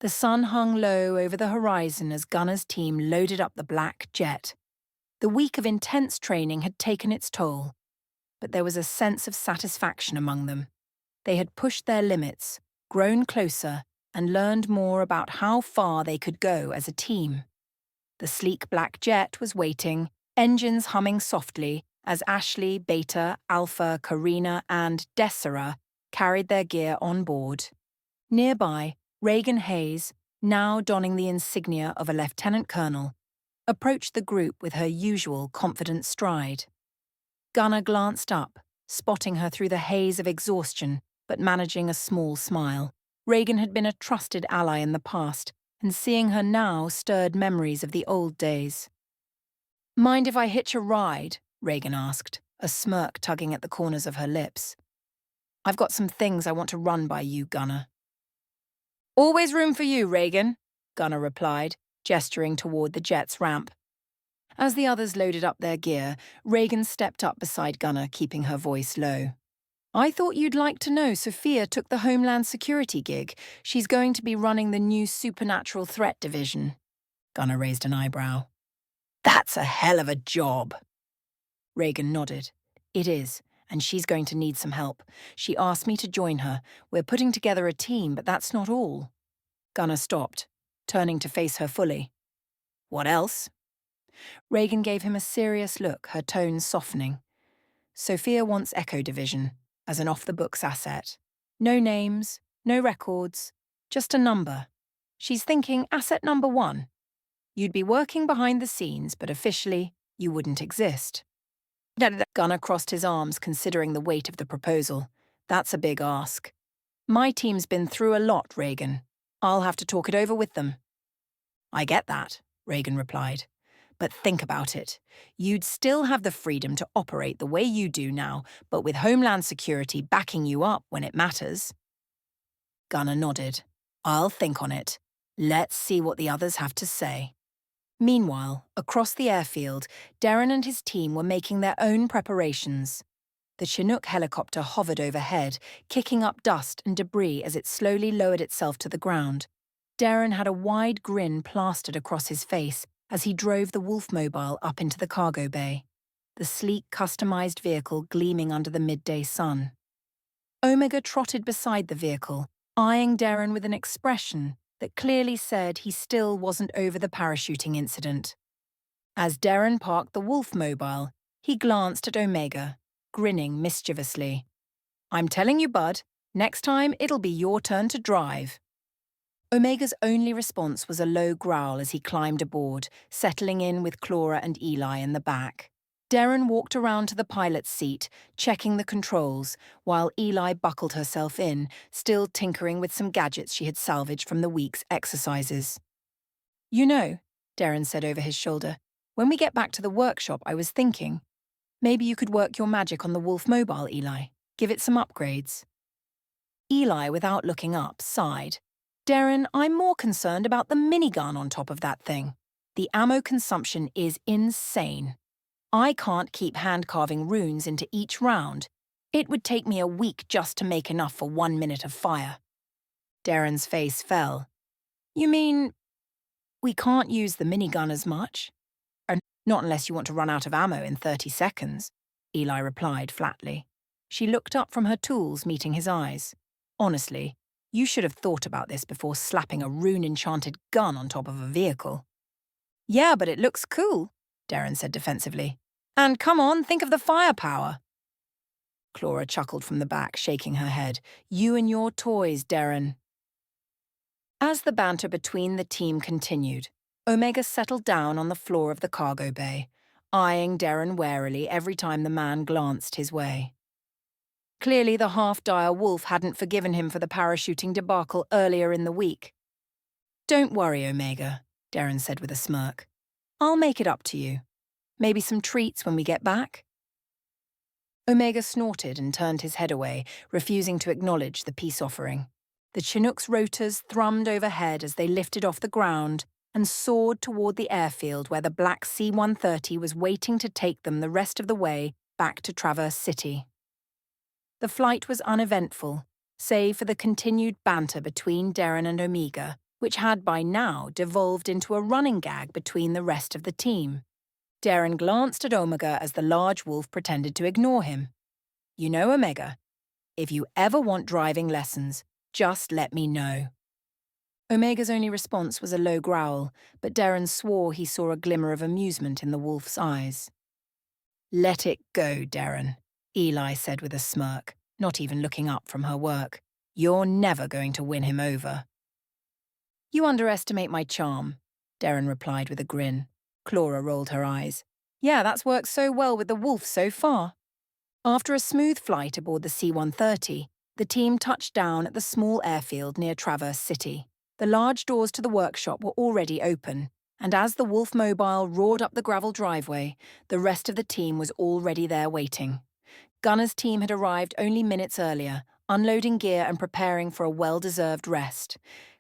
The sun hung low over the horizon as Gunner's team loaded up the black jet. The week of intense training had taken its toll, but there was a sense of satisfaction among them. They had pushed their limits, grown closer, and learned more about how far they could go as a team. The sleek black jet was waiting, engines humming softly, as Ashley, Beta, Alpha, Karina, and Desiree carried their gear on board. Nearby, Reagan Hayes, now donning the insignia of a lieutenant colonel, approached the group with her usual confident stride. Gunner glanced up, spotting her through the haze of exhaustion, but managing a small smile. Reagan had been a trusted ally in the past, and seeing her now stirred memories of the old days. "Mind if I hitch a ride?" Reagan asked, a smirk tugging at the corners of her lips. "I've got some things I want to run by you, Gunner." "Always room for you, Reagan," Gunner replied, gesturing toward the jet's ramp. As the others loaded up their gear, Reagan stepped up beside Gunner, keeping her voice low. "I thought you'd like to know Sophia took the Homeland Security gig. She's going to be running the new Supernatural Threat Division." Gunner raised an eyebrow. "That's a hell of a job." Reagan nodded. "It is, and she's going to need some help. She asked me to join her. We're putting together a team, but that's not all." Gunner stopped, turning to face her fully. "What else?" Reagan gave him a serious look, her tone softening. "Sophia wants Echo Division, as an off-the-books asset. No names, no records, just a number. She's thinking asset number 1. You'd be working behind the scenes, but officially, you wouldn't exist." Gunner crossed his arms, considering the weight of the proposal. "That's a big ask. My team's been through a lot, Reagan. I'll have to talk it over with them." "I get that," Reagan replied. "But think about it. You'd still have the freedom to operate the way you do now, but with Homeland Security backing you up when it matters." Gunner nodded. "I'll think on it. Let's see what the others have to say." Meanwhile, across the airfield, Darren and his team were making their own preparations. The Chinook helicopter hovered overhead, kicking up dust and debris as it slowly lowered itself to the ground. Darren had a wide grin plastered across his face as he drove the Wolfmobile up into the cargo bay, the sleek, customized vehicle gleaming under the midday sun. Omega trotted beside the vehicle, eyeing Darren with an expression that clearly said he still wasn't over the parachuting incident. As Darren parked the Wolfmobile, he glanced at Omega, grinning mischievously. "I'm telling you, bud, next time it'll be your turn to drive." Omega's only response was a low growl as he climbed aboard, settling in with Clara and Eli in the back. Darren walked around to the pilot's seat, checking the controls, while Eli buckled herself in, still tinkering with some gadgets she had salvaged from the week's exercises. "You know," Darren said over his shoulder, "when we get back to the workshop, I was thinking, maybe you could work your magic on the Wolfmobile, Eli. Give it some upgrades." Eli, without looking up, sighed. "Darren, I'm more concerned about the minigun on top of that thing. The ammo consumption is insane. I can't keep hand-carving runes into each round. It would take me a week just to make enough for 1 minute of fire." Darren's face fell. "You mean we can't use the minigun as much?" "Not unless you want to run out of ammo in 30 seconds, Eli replied flatly. She looked up from her tools, meeting his eyes. "Honestly, you should have thought about this before slapping a rune-enchanted gun on top of a vehicle." "Yeah, but it looks cool," Darren said defensively. "And come on, think of the firepower." Clara chuckled from the back, shaking her head. "You and your toys, Darren." As the banter between the team continued, Omega settled down on the floor of the cargo bay, eyeing Darren warily every time the man glanced his way. Clearly the half-dire Wolf hadn't forgiven him for the parachuting debacle earlier in the week. "Don't worry, Omega," Darren said with a smirk. "I'll make it up to you. Maybe some treats when we get back?" Omega snorted and turned his head away, refusing to acknowledge the peace offering. The Chinook's rotors thrummed overhead as they lifted off the ground and soared toward the airfield where the black C-130 was waiting to take them the rest of the way back to Traverse City. The flight was uneventful, save for the continued banter between Darren and Omega, which had by now devolved into a running gag between the rest of the team. Darren glanced at Omega as the large wolf pretended to ignore him. "You know, Omega, if you ever want driving lessons, just let me know." Omega's only response was a low growl, but Darren swore he saw a glimmer of amusement in the wolf's eyes. "Let it go, Darren," Eli said with a smirk, not even looking up from her work. "You're never going to win him over." "You underestimate my charm," Darren replied with a grin. Clara rolled her eyes. "Yeah, that's worked so well with the wolf so far." After a smooth flight aboard the C-130, the team touched down at the small airfield near Traverse City. The large doors to the workshop were already open, and as the Wolf Mobile roared up the gravel driveway, the rest of the team was already there waiting. Gunner's team had arrived only minutes earlier, unloading gear and preparing for a well-deserved rest.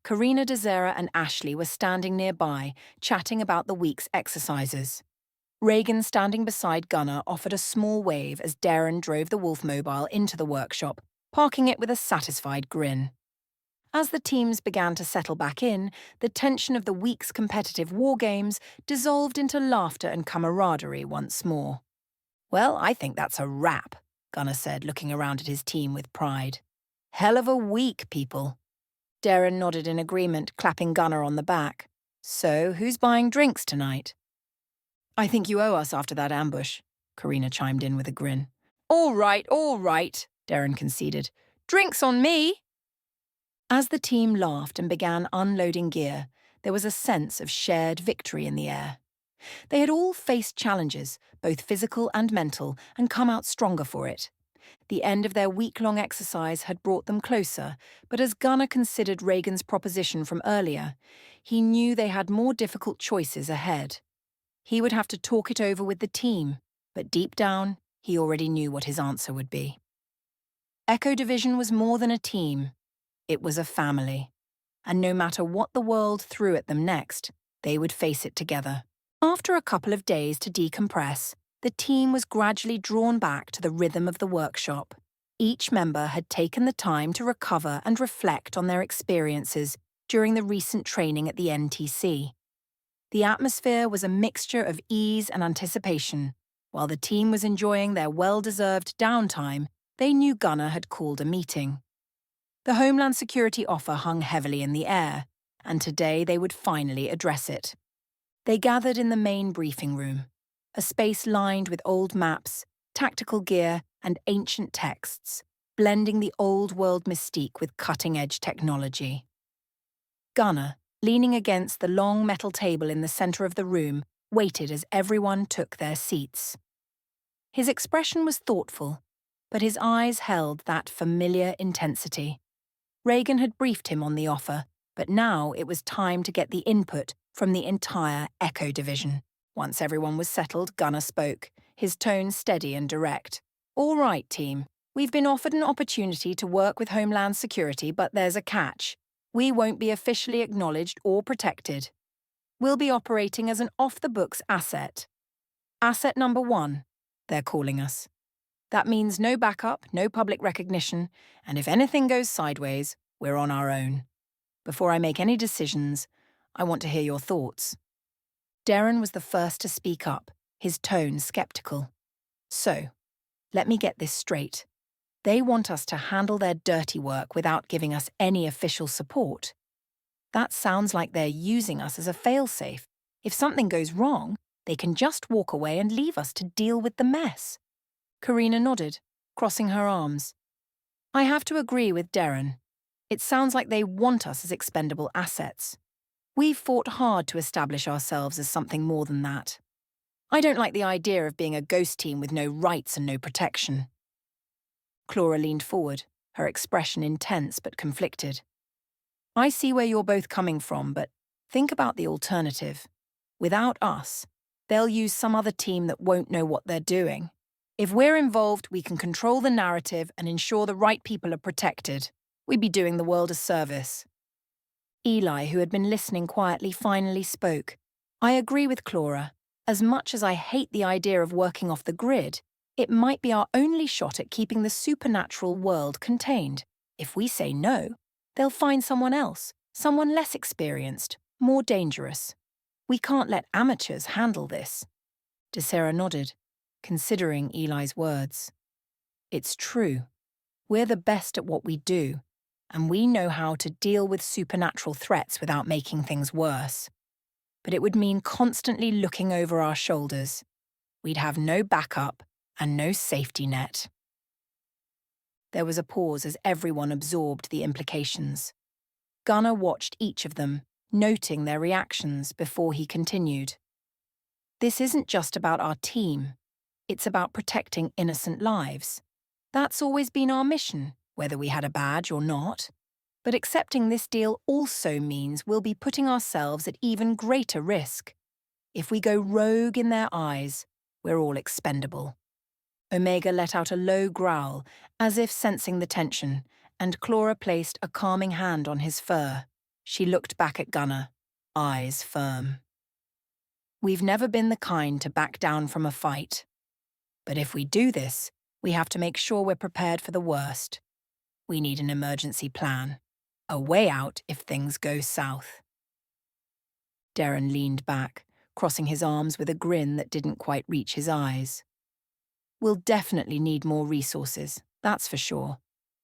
Karina DeZera and Ashley were standing nearby, chatting about the week's exercises. Reagan, standing beside Gunner, offered a small wave as Darren drove the Wolf Mobile into the workshop, parking it with a satisfied grin. As the teams began to settle back in, the tension of the week's competitive war games dissolved into laughter and camaraderie once more. "Well, I think that's a wrap," Gunner said, looking around at his team with pride. "Hell of a week, people." Darren nodded in agreement, clapping Gunner on the back. "So, who's buying drinks tonight?" "I think you owe us after that ambush," Karina chimed in with a grin. All right, Darren conceded. "Drinks on me!" As the team laughed and began unloading gear, there was a sense of shared victory in the air. They had all faced challenges, both physical and mental, and come out stronger for it. The end of their week-long exercise had brought them closer, but as Gunner considered Reagan's proposition from earlier, he knew they had more difficult choices ahead. He would have to talk it over with the team, but deep down, he already knew what his answer would be. Echo Division was more than a team. It was a family. And no matter what the world threw at them next, they would face it together. After a couple of days to decompress, the team was gradually drawn back to the rhythm of the workshop. Each member had taken the time to recover and reflect on their experiences during the recent training at the NTC. The atmosphere was a mixture of ease and anticipation. While the team was enjoying their well-deserved downtime, they knew Gunner had called a meeting. The Homeland Security offer hung heavily in the air, and today they would finally address it. They gathered in the main briefing room, a space lined with old maps, tactical gear, and ancient texts, blending the old-world mystique with cutting-edge technology. Gunner, leaning against the long metal table in the center of the room, waited as everyone took their seats. His expression was thoughtful, but his eyes held that familiar intensity. Reagan had briefed him on the offer, but now it was time to get the input from the entire Echo Division. Once everyone was settled, Gunner spoke, his tone steady and direct. "All right, team. We've been offered an opportunity to work with Homeland Security, but there's a catch. We won't be officially acknowledged or protected. We'll be operating as an off-the-books asset. Asset number 1, they're calling us. That means no backup, no public recognition, and if anything goes sideways, we're on our own. Before I make any decisions, I want to hear your thoughts." Darren was the first to speak up, his tone skeptical. "So, let me get this straight. They want us to handle their dirty work without giving us any official support. That sounds like they're using us as a failsafe. If something goes wrong, they can just walk away and leave us to deal with the mess." Karina nodded, crossing her arms. "I have to agree with Darren. It sounds like they want us as expendable assets. We've fought hard to establish ourselves as something more than that. I don't like the idea of being a ghost team with no rights and no protection." Clara leaned forward, her expression intense but conflicted. "I see where you're both coming from, but think about the alternative. Without us, they'll use some other team that won't know what they're doing. If we're involved, we can control the narrative and ensure the right people are protected. We'd be doing the world a service." Eli, who had been listening quietly, finally spoke. "I agree with Clara. As much as I hate the idea of working off the grid, it might be our only shot at keeping the supernatural world contained. If we say no, they'll find someone else, Someone less experienced, more dangerous. We can't let amateurs handle this. DeSera nodded, considering Eli's words. It's true. We're the best at what we do, and we know how to deal with supernatural threats without making things worse. But it would mean constantly looking over our shoulders. We'd have no backup and no safety net. There was a pause as everyone absorbed the implications. Gunnar watched each of them, noting their reactions before he continued. This isn't just about our team. It's about protecting innocent lives. That's always been our mission, whether we had a badge or not. But accepting this deal also means we'll be putting ourselves at even greater risk. If we go rogue in their eyes, we're all expendable. Omega let out a low growl, as if sensing the tension, and Clara placed a calming hand on his fur. She looked back at Gunnar, eyes firm. We've never been the kind to back down from a fight. But if we do this, we have to make sure we're prepared for the worst. We need an emergency plan, a way out if things go south. Darren leaned back, crossing his arms with a grin that didn't quite reach his eyes. We'll definitely need more resources, that's for sure.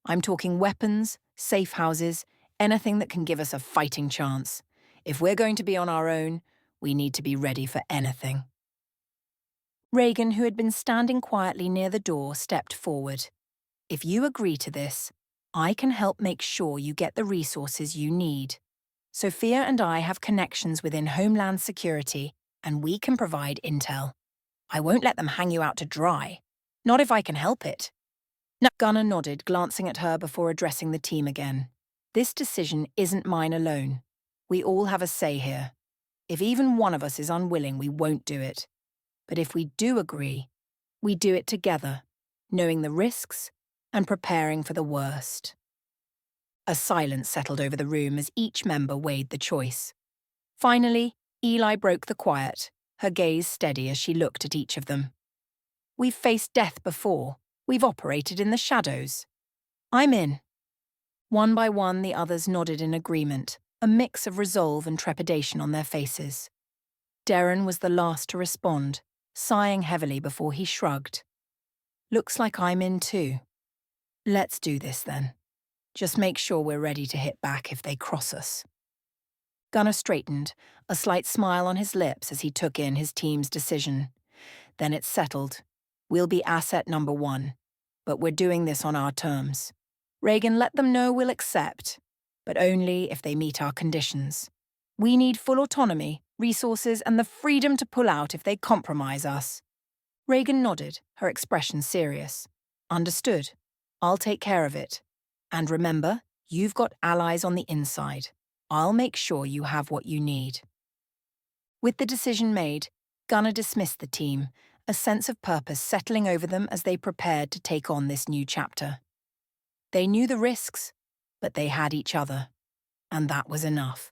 I'm talking weapons, safe houses, anything that can give us a fighting chance. If we're going to be on our own, we need to be ready for anything. Reagan, who had been standing quietly near the door, stepped forward. If you agree to this, I can help make sure you get the resources you need. Sophia and I have connections within Homeland Security, and we can provide intel. I won't let them hang you out to dry. Not if I can help it. Gunnar nodded, glancing at her before addressing the team again. This decision isn't mine alone. We all have a say here. If even one of us is unwilling, we won't do it. But if we do agree, we do it together, knowing the risks and preparing for the worst. A silence settled over the room as each member weighed the choice. Finally, Eli broke the quiet, her gaze steady as she looked at each of them. We've faced death before. We've operated in the shadows. I'm in. One by one, the others nodded in agreement, a mix of resolve and trepidation on their faces. Darren was the last to respond, sighing heavily before he shrugged. Looks like I'm in too. Let's do this then. Just make sure we're ready to hit back if they cross us. Gunnar straightened, a slight smile on his lips as he took in his team's decision. Then it's settled. We'll be asset number one, but we're doing this on our terms. Reagan, let them know we'll accept, but only if they meet our conditions. We need full autonomy, resources, and the freedom to pull out if they compromise us. Reagan nodded, her expression serious. Understood. I'll take care of it. And remember, you've got allies on the inside. I'll make sure you have what you need. With the decision made, Gunnar dismissed the team, a sense of purpose settling over them as they prepared to take on this new chapter. They knew the risks, but they had each other, and that was enough.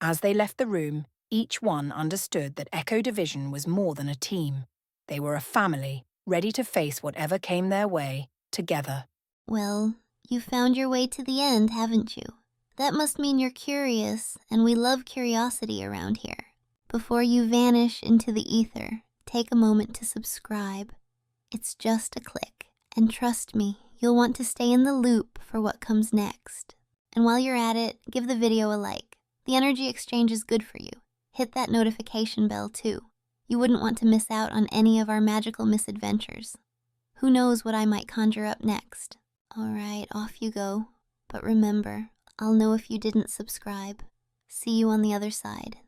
As they left the room, each one understood that Echo Division was more than a team. They were a family, ready to face whatever came their way, together. Well, you found your way to the end, haven't you? That must mean you're curious, and we love curiosity around here. Before you vanish into the ether, take a moment to subscribe. It's just a click, and trust me, you'll want to stay in the loop for what comes next. And while you're at it, give the video a like. The energy exchange is good for you. Hit that notification bell too. You wouldn't want to miss out on any of our magical misadventures. Who knows what I might conjure up next? Alright, off you go. But remember, I'll know if you didn't subscribe. See you on the other side.